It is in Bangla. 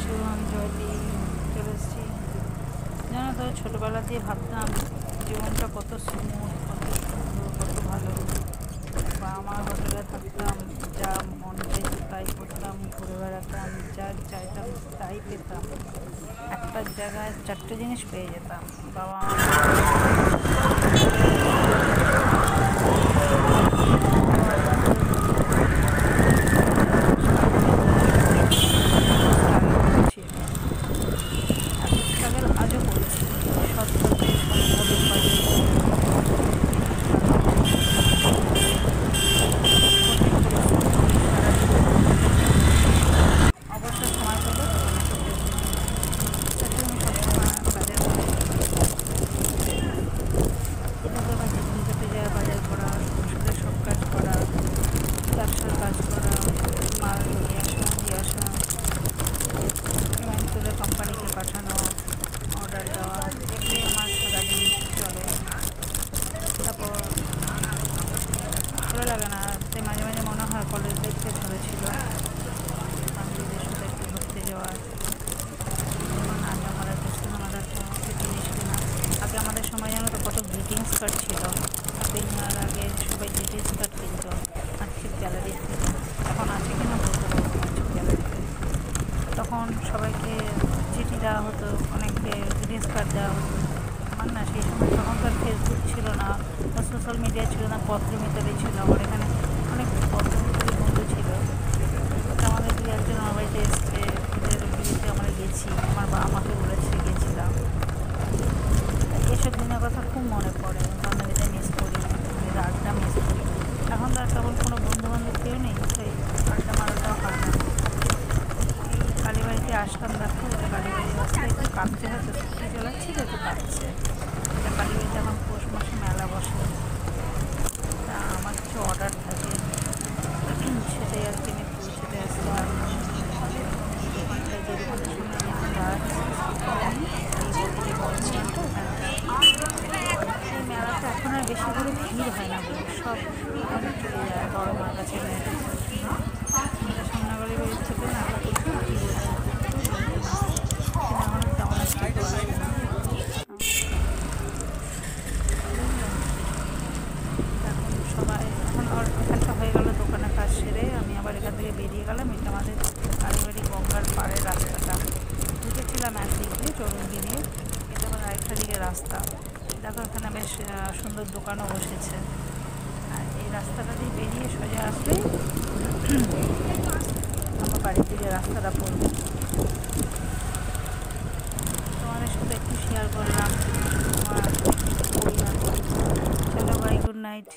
আছো? আমি জয়দি চলে এসেছি। জানো তো, ছোটোবেলাতেই ভাবতাম জীবনটা কত স্মুথ, কত সুন্দর, কত ভালো। বা আমার হোটেলে থাকতাম, যা মন চাইতো তাই করতাম, ঘুরে বেড়াতাম, যা চাইতাম তাই পেতাম। একটা জায়গায় চারটে জিনিস পেয়ে যেতাম। বাবা স্ট্রাগল আজও করছি, সৎপথে সৎভাবে উপার্জন করে কঠিন পরিস্থিতি সারা জীবন অবসর সময় পেলে তখন এসব দেখতে তাতে আমি সবসময় কাজের মাঝে দিনটাতে যাওয়া, বাজার করা, সংসারের সব কাজ করা, ব্যবসার কাজ করা, মাল নিয়ে আসা দিয়ে আসা, পেমেন্ট তুলে কোম্পানিকে পাঠানো, অর্ডার দেওয়া, এগুলি আমার সারাদিন চলে। তারপর ভালো লাগে না, তাই মাঝে মাঝে মনে হয় কলেজ লাইফে ভালো ছিল। বান্ধবীদের সাথে একটু ঘুরতে যাওয়া, যেমন আগে আমাদের কাছে আমাদের একটা জিনিস কেনা। আগে আমাদের সময় জানো তো কত গ্রিটিংস কার্ড ছিল। হ্যাপি নিউ ইয়ার আগে সবাই গ্রিটিংস কার্ড কিনতো আর্থিক গ্যালারির থেকে। এখন আছে কিনা বলতে পারবো না আর্থিক গ্যালারিতে। তখন সবাইকে চিঠি দেওয়া হতো, অনেককে গ্রিটিংস কার্ড দেওয়া হতো। আমার না সেই সময় তখন তো আর ফেসবুক ছিল না বা সোশ্যাল মিডিয়া ছিল না, পত্রমিতালি ছিল। আমার এখানে অনেক পত্রমিতালি বন্ধু ছিল। আমাদের দু একজন আমার বাড়িতে এসছে, ওদের বিয়েতে আমরা গেছি, আমার বাবা আমাকে বলেছে, গেছিলাম। এসব দিনের কথা খুব মনে পড়ে, বান্ধবীদের মিস করি, আড্ডা মিস করি। এখন তো আর তেমন কোনো বন্ধুবান্ধব কেউ নেই, তাই আড্ডা মারাটাও হয় না। এই কালীবাড়িতে আসলাম, দেখো এটা কালীবাড়ির রাস্তা, একটু কাঁদছে, হয়তো স্কুটি চালাচ্ছি তো একটু কাঁদছে। এটা কালীবাড়িতে এখন পৌষ মাসে মেলা বসে। তা আমার কিছু অর্ডার থাকে, সেটাই আর কি আমি পৌঁছতে আসলাম। দোকানটায় যে দোকানের সামনে আমি এখন দাঁড়াচ্ছি, এই বড় দোকানটা ওখানটা। এই মেলাটা এখন আর বেশি করে ভিড় হয় না বলে সব ওখানে চলে যায়, বড় মার কাছে মেয়েটা। সামনাবাড়ি বাড়ির থেকে না প্রচুর ভিড় হতো, কিন্তু এখন তেমন একটা কেউ আসে না। এখন সবাই এখন এখানটা হয়ে গেল দোকানের কাজ সেরে আমি আবার এখান থেকে বেরিয়ে গেলাম। এটা আমাদের কালীবাড়ি গঙ্গার পাড়ের রাস্তাটা। ঢুকেছিলাম একদিক দিয়ে চৌরঙ্গি দিয়ে, এটা আবার আরেকটা দিকে রাস্তা। দেখো এখানে বেশ সুন্দর দোকানও বসেছে। আর এই রাস্তাটা দিয়ে বেরিয়ে সোজা আসলেই আমার বাড়ির দিকে রাস্তাটা পড়বে। তোমাদের সাথে একটু শেয়ার করলাম আমার পরিবার। চলো বাই, গুড নাইট।